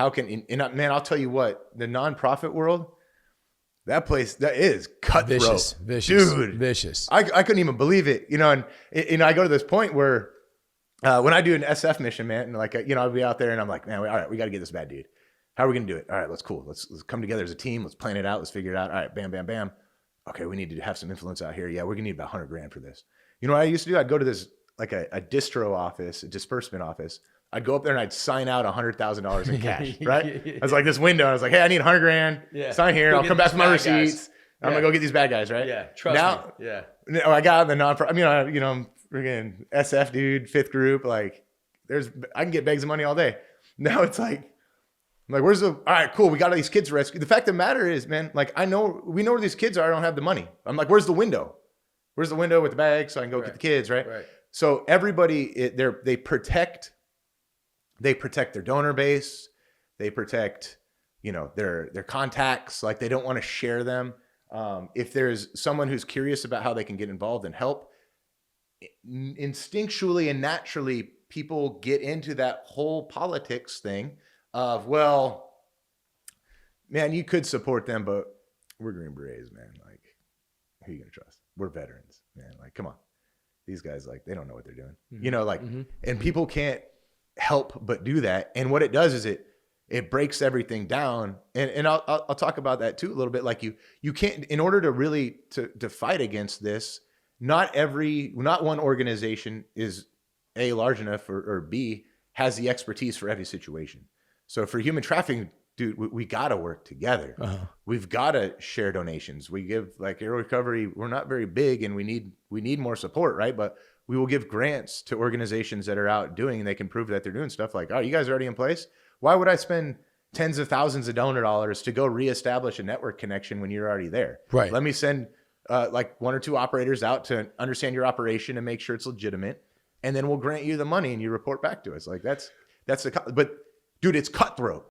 How can, man, I'll tell you what, the nonprofit world, that place, that is cutthroat. Vicious, dude. Vicious. I couldn't even believe it, and I go to this point where when I do an SF mission, man, and like, I'll be out there and I'm like, man, all right, we got to get this bad dude. How are we going to do it? All right, let's come together as a team. Let's plan it out. Let's figure it out. All right, bam, bam, bam. Okay, we need to have some influence out here. Yeah, we're going to need about $100,000 for this. You know what I used to do? I'd go to this, like a distro office, a disbursement office. I'd go up there and I'd sign out $100,000 in cash, right? I was like this window. I was like, hey, I need $100,000. Yeah. Sign here. I'll come back with my receipts. I'm gonna go get these bad guys, right? Yeah. Trust me. Yeah. I got the nonprofit. I'm freaking SF dude, 5th group. Like, I can get bags of money all day. Now it's like, I'm like, all right, cool. We got all these kids rescued. The fact of the matter is, man, like we know where these kids are. I don't have the money. I'm like, where's the window? Where's the window with the bag so I can go get the kids, right? Right. So everybody, they protect their donor base. They protect, their contacts. Like, they don't want to share them. If there's someone who's curious about how they can get involved and help, instinctually and naturally, people get into that whole politics thing of, well, man, you could support them, but we're Green Berets, man. Like, who are you going to trust? We're veterans, man. Like, come on. These guys, like, they don't know what they're doing. Mm-hmm. And people can't help but do that. And what it does is it breaks everything down. And I'll talk about that too a little bit. Like, you can't, in order to really to fight against this, not one organization is A, large enough, or B, has the expertise for every situation. So for human trafficking, dude, we got to work together. Uh-huh. We've got to share donations. We give, like, Air Recovery, we're not very big and we need more support, right? But we will give grants to organizations that are out doing, and they can prove that they're doing stuff. Like, oh, you guys are already in place? Why would I spend tens of thousands of donor dollars to go reestablish a network connection when you're already there? Right. Let me send like 1 or 2 operators out to understand your operation and make sure it's legitimate. And then we'll grant you the money and you report back to us. Like, but dude, it's cutthroat.